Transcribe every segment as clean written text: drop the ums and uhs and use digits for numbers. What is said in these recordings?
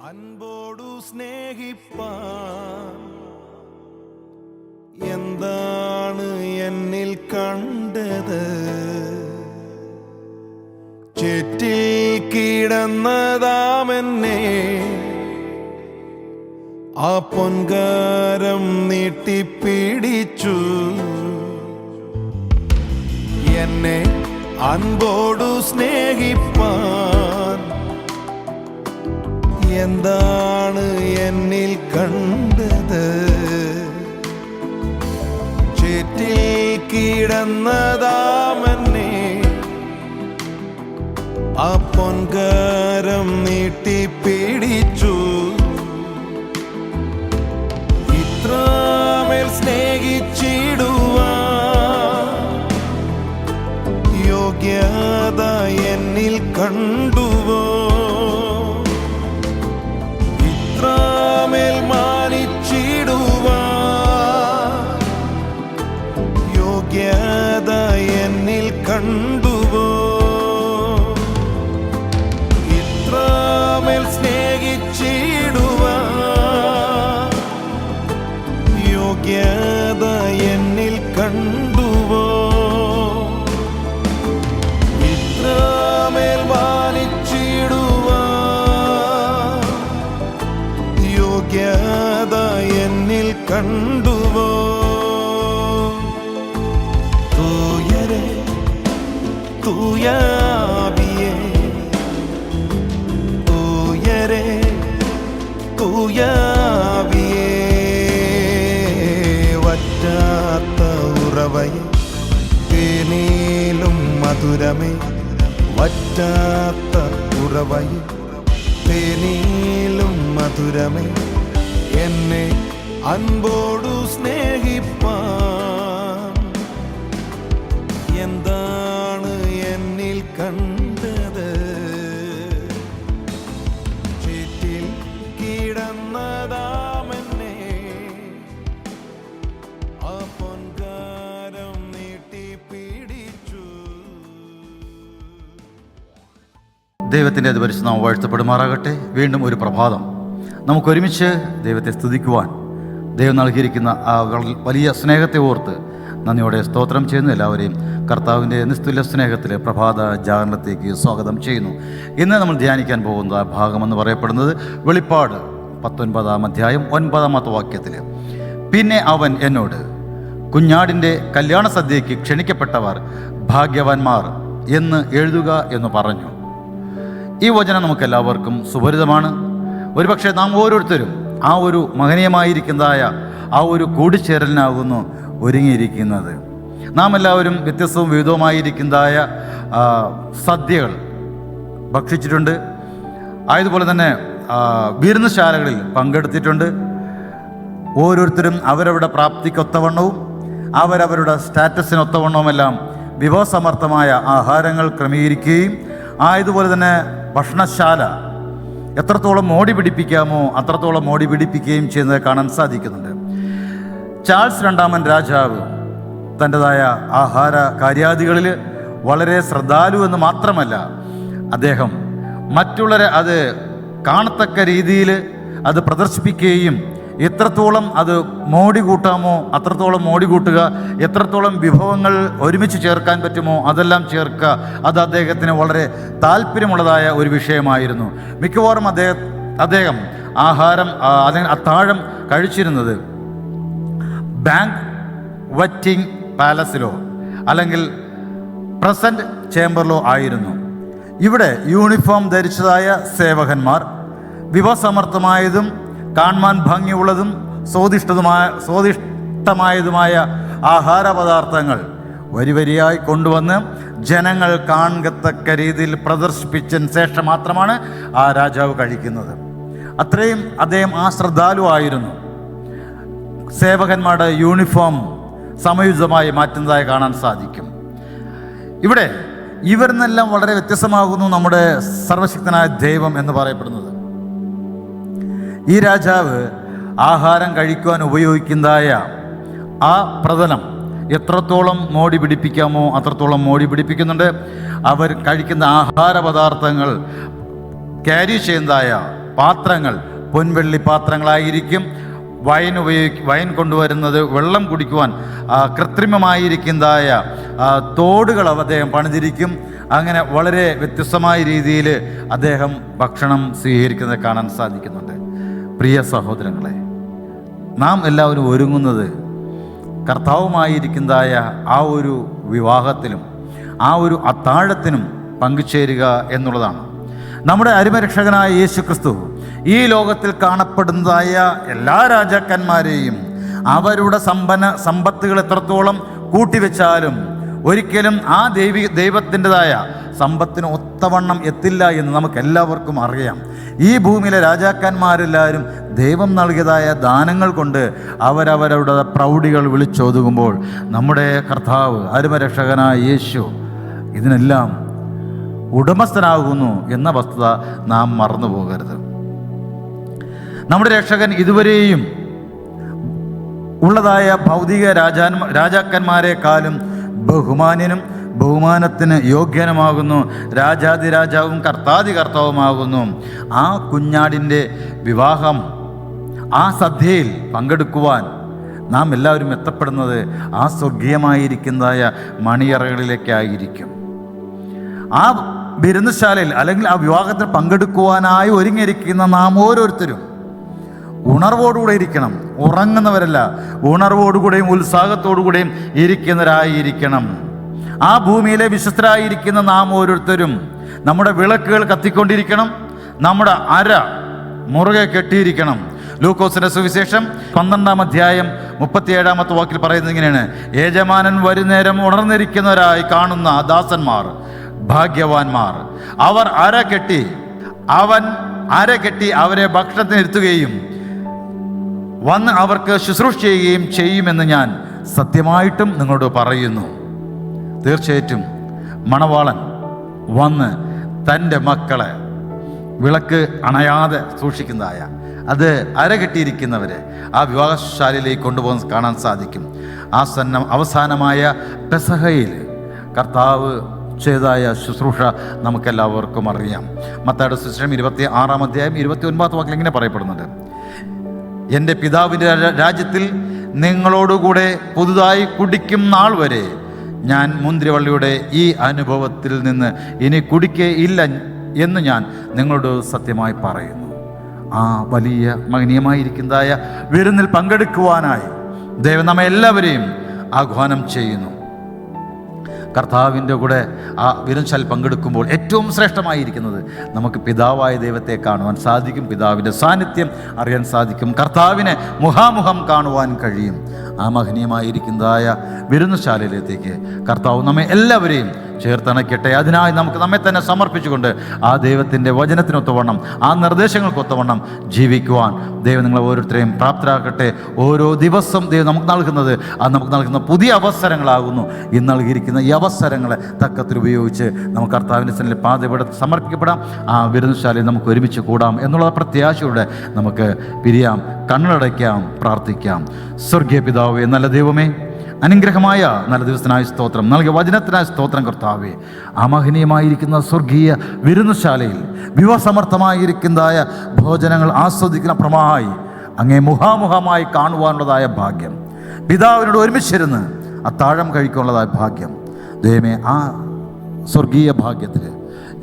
അൻപോടു സ്നേഹിപ്പാൻ എന്താണ് എന്നിൽ കണ്ടത്? ചേറ്റിൽ കിടന്നതാമെന്നെ ആ പൊൻകാരം നീട്ടിപ്പിടിച്ചു. എന്നെ അൻപോടു സ്നേഹിപ്പാൻ എന്താണ് എന്നിൽ കണ്ടത്? ചേറ്റിൽ കിടന്നതാമെന്നെ ആ പൊൻകാരം നീട്ടിപ്പിടിച്ചു. ഇത്രമേൽ സ്നേഹിച്ചിടുവാൻ യോഗ്യത എന്നിൽ കണ്ടുവോ? ഇത്രമേൽ മാനിച്ചിടുവാൻ യോഗ്യത എന്നിൽ കണ്ടുവോ? ഇത്രമേൽ സ്നേഹിച്ചിടുവാൻ യോഗ്യത എന്നിൽ കണ്ടുവോ? ഇത്രമേൽ മാനിച്ചിടുവാൻ യോഗ്യത എന്നിൽ കണ്ടുവോ? തൂയരെ തൂയാവിയേ, തൂയരെ തൂയാവിയേ, വറ്റാത്ത ഉറവയെ തേനീലും മധുരമേ, വറ്റാത്ത ഉറവയെ തേനീലും മധുരമേ, എന്നെ അൻപോടു സ്നേഹിപ്പാൻ എന്താണ് എന്നിൽ കണ്ടത്? ചേറ്റിൽ കിടന്നതാമെന്നെ ആ പൊൻകാരം നീട്ടിപ്പിടിച്ചു. ദൈവത്തിൻ്റെ അതിപരിശുദ്ധനാമം വാഴ്ത്തപ്പെടുമാറാകട്ടെ. വീണ്ടും ഒരു പ്രഭാതം നമുക്കൊരുമിച്ച് ദൈവത്തെ സ്തുതിക്കുവാൻ ദൈവം നൽകിയിരിക്കുന്ന ആ വലിയ സ്നേഹത്തെ ഓർത്ത് നന്ദിയോടെ സ്തോത്രം ചെയ്യുന്നു. എല്ലാവരെയും കർത്താവിൻ്റെ നിസ്തുല്യ സ്നേഹത്തിലെ പ്രഭാത ജാഗരണത്തേക്ക് സ്വാഗതം ചെയ്യുന്നു. ഇന്ന് നമ്മൾ ധ്യാനിക്കാൻ പോകുന്ന ഭാഗമെന്ന് പറയപ്പെടുന്നത് വെളിപ്പാട് 19-ാം അധ്യായം 9-ാമത്തെ വാക്യത്തിൽ, പിന്നെ അവൻ എന്നോട്, കുഞ്ഞാടിൻ്റെ കല്യാണ സദ്യയ്ക്ക് ക്ഷണിക്കപ്പെട്ടവർ ഭാഗ്യവാന്മാർ എന്ന് എഴുതുക എന്ന് പറഞ്ഞു. ഈ വചനം നമുക്കെല്ലാവർക്കും സുപരിതമാണ്. ഒരുപക്ഷെ നാം ഓരോരുത്തരും ആ ഒരു മഹനീയമായിരിക്കുന്നതായ ആ ഒരു കൂടിച്ചേരലിനാകുന്നു ഒരുങ്ങിയിരിക്കുന്നത്. നാം എല്ലാവരും വ്യത്യസ്തവും വിവിധവുമായിരിക്കുന്നതായ സദ്യകൾ ഭക്ഷിച്ചിട്ടുണ്ട്. ആയതുപോലെ തന്നെ വിരുന്നുശാലകളിൽ പങ്കെടുത്തിട്ടുണ്ട്. ഓരോരുത്തരും അവരവരുടെ പ്രാപ്തിക്കൊത്തവണ്ണവും അവരവരുടെ സ്റ്റാറ്റസിനൊത്തവണ്ണവുമെല്ലാം വിഭവസമർത്ഥമായ ആഹാരങ്ങൾ ക്രമീകരിക്കുകയും ആയതുപോലെ തന്നെ ഭക്ഷണശാല എത്രത്തോളം മോടി പിടിപ്പിക്കാമോ അത്രത്തോളം മോടി പിടിപ്പിക്കുകയും ചെയ്യുന്നത് കാണാൻ സാധിക്കുന്നുണ്ട്. ചാൾസ് രണ്ടാമൻ രാജാവ് തൻ്റെതായ ആഹാര കാര്യാദികളിൽ വളരെ ശ്രദ്ധാലു എന്ന് മാത്രമല്ല, അദ്ദേഹം മറ്റുള്ളവരെ അത് കാണത്തക്ക രീതിയിൽ അത് പ്രദർശിപ്പിക്കുകയും എത്രത്തോളം അത് മോടി കൂട്ടാമോ അത്രത്തോളം മോടി കൂട്ടുക, എത്രത്തോളം വിഭവങ്ങൾ ഒരുമിച്ച് ചേർക്കാൻ പറ്റുമോ അതെല്ലാം ചേർക്കുക, അത് അദ്ദേഹത്തിന് വളരെ താല്പര്യമുള്ളതായ ഒരു വിഷയമായിരുന്നു. മിക്കവാറും അദ്ദേഹം ആഹാരം അല്ലെങ്കിൽ അത്താഴം കഴിച്ചിരുന്നത് ബാങ്ക് വെറ്റിംഗ് പാലസിലോ അല്ലെങ്കിൽ പ്രസൻറ്റ് ചേംബറിലോ ആയിരുന്നു. ഇവിടെ യൂണിഫോം ധരിച്ചതായ സേവകന്മാർ വിഭവസമർത്ഥമായതും കാണുവാൻ ഭംഗിയുള്ളതും സ്വാദിഷ്ടമായതുമായ ആഹാര പദാർത്ഥങ്ങൾ വരിവരിയായി കൊണ്ടുവന്ന് ജനങ്ങൾ കാണത്തക്ക രീതിയിൽ പ്രദർശിപ്പിച്ചതിന് ശേഷം മാത്രമാണ് ആ രാജാവ് കഴിക്കുന്നത്. അത്രയും അദ്ദേഹം ആ ശ്രദ്ധാലുവായിരുന്നു. സേവകന്മാരുടെ യൂണിഫോം സമയോചിതമായി മാറ്റുന്നതായി കാണാൻ സാധിക്കും. ഇവിടെ ഇവരിൽ നിന്നെല്ലാം വളരെ വ്യത്യസ്തമാകുന്നു നമ്മുടെ സർവശക്തനായ ദൈവം എന്ന് പറയപ്പെടുന്നത്. ഈ രാജാവ് ആഹാരം കഴിക്കുവാൻ ഉപയോഗിക്കുന്നതായ ആ പ്രതലം എത്രത്തോളം മോടി പിടിപ്പിക്കാമോ അത്രത്തോളം മോടി പിടിപ്പിക്കുന്നുണ്ട്. അവർ കഴിക്കുന്ന ആഹാര പദാർത്ഥങ്ങൾ ക്യാരി ചെയ്യുന്നതായ പാത്രങ്ങൾ പൊൻവെള്ളി പാത്രങ്ങളായിരിക്കും. വൈൻ കൊണ്ടുവരുന്നത് വെള്ളം കുടിക്കുവാൻ കൃത്രിമമായിരിക്കുന്നതായ തോടുകൾ അദ്ദേഹം പണിതിരിക്കും. അങ്ങനെ വളരെ വ്യത്യസ്തമായ രീതിയിൽ അദ്ദേഹം ഭക്ഷണം സ്വീകരിക്കുന്നത് കാണാൻ സാധിക്കുന്നുണ്ട്. പ്രിയ സഹോദരങ്ങളെ, നാം എല്ലാവരും ഒരുങ്ങുന്നത് കർത്താവുമായിരിക്കുന്നതായ ആ ഒരു വിവാഹത്തിലും ആ ഒരു അത്താഴത്തിനും പങ്കുചേരുക എന്നുള്ളതാണ്. നമ്മുടെ അരുമരക്ഷകനായ യേശു ക്രിസ്തു ഈ ലോകത്തിൽ കാണപ്പെടുന്നതായ എല്ലാ രാജാക്കന്മാരെയും അവരുടെ സമ്പത്തുകൾ എത്രത്തോളം കൂട്ടിവെച്ചാലും ഒരിക്കലും ആ ദൈവത്തിൻ്റെതായ സമ്പത്തിന് ഒത്തവണ്ണം എത്തില്ല എന്ന് നമുക്ക് എല്ലാവർക്കും അറിയാം. ഈ ഭൂമിയിലെ രാജാക്കന്മാരെല്ലാവരും ദൈവം നൽകിയതായ ദാനങ്ങൾ കൊണ്ട് അവരവരുടെ പ്രൗഢികൾ വിളിച്ചോതുകുമ്പോൾ നമ്മുടെ കർത്താവ് അരുമരക്ഷകനായ യേശു ഇതിനെല്ലാം ഉടമസ്ഥനാകുന്നു എന്ന വസ്തുത നാം മറന്നു പോകരുത്. നമ്മുടെ രക്ഷകൻ ഇതുവരെയും ഉള്ളതായ ഭൗതിക രാജാക്കന്മാരെക്കാളും ബഹുമാന്യനും ബഹുമാനത്തിന് യോഗ്യനുമാകുന്നു. രാജാതിരാജാവും കർത്താതി കർത്താവുമാകുന്നു. ആ കുഞ്ഞാടിൻ്റെ വിവാഹം, ആ സദ്യയിൽ പങ്കെടുക്കുവാൻ നാം എല്ലാവരും എത്തപ്പെടുന്നത് ആ സ്വർഗീയമായിരിക്കുന്നതായ മണിയറകളിലേക്കായിരിക്കും. ആ വിരുന്നുശാലയിൽ അല്ലെങ്കിൽ ആ വിവാഹത്തിൽ പങ്കെടുക്കുവാനായി ഒരുങ്ങിയിരിക്കുന്ന നാം ഓരോരുത്തരും ഉണർവോടുകൂടെ ഇരിക്കണം. ഉറങ്ങുന്നവരല്ല, ഉണർവോടുകൂടെയും ഉത്സാഹത്തോടുകൂടെയും ഇരിക്കുന്നവരായിരിക്കണം. ആ ഭൂമിയിലെ വിശ്വസ്തരായിരിക്കുന്ന നാം ഓരോരുത്തരും നമ്മുടെ വിളക്കുകൾ കത്തിക്കൊണ്ടിരിക്കണം. നമ്മുടെ അര മുറുകെ കെട്ടിയിരിക്കണം. ലൂക്കോസിന്റെ സുവിശേഷം 12-ാം അധ്യായം 37-ാമത്തെ വാക്കിൽ പറയുന്നത് ഇങ്ങനെയാണ്: യജമാനൻ വരുന്നേരം ഉണർന്നിരിക്കുന്നവരായി കാണുന്ന ദാസന്മാർ ഭാഗ്യവാന്മാർ. അവർ അവൻ അര കെട്ടി അവരെ ഭക്ഷണത്തിന് ഇരുത്തുകയും വന്ന് അവർക്ക് ശുശ്രൂഷ ചെയ്യുകയും ചെയ്യുമെന്ന് ഞാൻ സത്യമായിട്ടും നിങ്ങളോട് പറയുന്നു. തീർച്ചയായിട്ടും മണവാളൻ വന്ന് തൻ്റെ മക്കളെ വിളക്ക് അണയാതെ സൂക്ഷിക്കുന്നതായ അത് അരകെട്ടിയിരിക്കുന്നവരെ ആ വിവാഹശാലയിലേക്ക് കൊണ്ടുപോകാൻ കാണാൻ സാധിക്കും. അവസാനമായ പെസഹയിൽ കർത്താവ് ചെയ്തതായ ശുശ്രൂഷ നമുക്കെല്ലാവർക്കും അറിയാം. മത്തായിയുടെ സുവിശേഷം 26-ാം അധ്യായം 29-ാമത്തെ വാക്കിൽ ഇങ്ങനെ പറയപ്പെടുന്നുണ്ട്: എൻ്റെ പിതാവിൻ്റെ രാജ്യത്തിൽ നിങ്ങളോടുകൂടെ പുതുതായി കുടിക്കും നാൾ വരെ ഞാൻ മുന്തിരിവള്ളിയുടെ ഈ അനുഭവത്തിൽ നിന്ന് ഇനി കുടിക്കുകയില്ല എന്ന് ഞാൻ നിങ്ങളോട് സത്യമായി പറയുന്നു. ആ വലിയ മഹനീയമായിരിക്കുന്നതായ വിരുന്നിൽ പങ്കെടുക്കുവാനായി ദൈവം നമ്മെ എല്ലാവരെയും ആഹ്വാനം ചെയ്യുന്നു. കർത്താവിൻ്റെ കൂടെ ആ വിരുന്നുശാലയിൽ പങ്കെടുക്കുമ്പോൾ ഏറ്റവും ശ്രേഷ്ഠമായിരിക്കുന്നത് നമുക്ക് പിതാവായ ദൈവത്തെ കാണുവാൻ സാധിക്കും. പിതാവിൻ്റെ സാന്നിധ്യം അറിയാൻ സാധിക്കും. കർത്താവിനെ മുഖാമുഖം കാണുവാൻ കഴിയും. ആ മഹനീയമായിരിക്കുന്നതായ വിരുന്നുശാലയിലേക്ക് കർത്താവ് നമ്മെ എല്ലാവരെയും ചേർത്തണയ്ക്കട്ടെ. അതിനായി നമുക്ക് നമ്മെ തന്നെ സമർപ്പിച്ചുകൊണ്ട് ആ ദൈവത്തിൻ്റെ വചനത്തിനൊത്തവണ്ണം ആ നിർദ്ദേശങ്ങൾക്കൊത്തവണ്ണം ജീവിക്കുവാൻ ദൈവം നിങ്ങളെ ഓരോരുത്തരെയും പ്രാപ്തരാക്കട്ടെ. ഓരോ ദിവസം ദൈവം നമുക്ക് നൽകുന്ന പുതിയ അവസരങ്ങളാകുന്നു. ഇന്ന് നൽകിയിരിക്കുന്ന ഈ അവസരങ്ങളെ തക്കത്തിൽ ഉപയോഗിച്ച് നമുക്ക് കർത്താവിൻ്റെ സന്നിധിയിൽ പാതയുടെ സമർപ്പിക്കപ്പെടാം. ആ വിരുന്നുശാലയിൽ നമുക്ക് ഒരുമിച്ച് കൂടാം എന്നുള്ള പ്രത്യാശയോടെ നമുക്ക് പിരിയാം, കണ്ണടയ്ക്കാം, പ്രാർത്ഥിക്കാം. സ്വർഗീയ പിതാവേ, നല്ല ദൈവമേ, അനുഗ്രഹമായ നല്ല ദിവസത്തിനായ സ്തോത്രം, നൽകിയ വചനത്തിനായ സ്തോത്രം കർത്താവേ. ആ മഹനീയമായിരിക്കുന്ന സ്വർഗീയ വിരുന്നുശാലയിൽ വിഭവസമർത്ഥമായിരിക്കുന്നതായ ഭോജനങ്ങൾ ആസ്വദിക്കുന്ന പ്രമായി അങ്ങേ മുഖാമുഖമായി കാണുവാനുള്ളതായ ഭാഗ്യം, പിതാവിനോട് ഒരുമിച്ചിരുന്ന് അത്താഴം കഴിക്കാനുള്ളതായ ഭാഗ്യം ദൈവമേ, ആ സ്വർഗീയ ഭാഗ്യത്തിൽ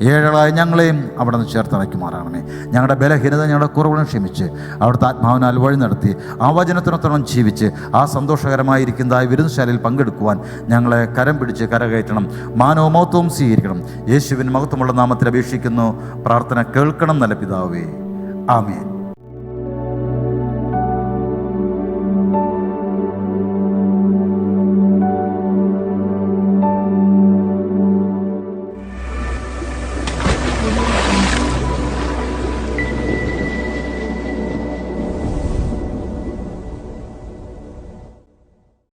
ഏഴകളായ ഞങ്ങളെയും അവിടെ നിന്ന് ചേർത്തണയ്ക്കുമാറാണമേ. ഞങ്ങളുടെ ബലഹീനത, ഞങ്ങളുടെ കുറവുകളും ക്ഷമിച്ച് അവിടുത്തെ ആത്മാവിനാൽ വഴി നടത്തി ആ വചനത്തിനൊത്തോളം ജീവിച്ച് ആ സന്തോഷകരമായിരിക്കുന്ന ആ വിരുന്നുശാലയിൽ പങ്കെടുക്കുവാൻ ഞങ്ങളെ കരം പിടിച്ച് കരകയറ്റണം. മാനവും മഹത്വവും സ്വീകരിക്കണം. യേശുവിൻ മഹത്വമുള്ള നാമത്തിൽ അപേക്ഷിക്കുന്നു. പ്രാർത്ഥന കേൾക്കണം നല്ല പിതാവേ. ആമേൻ.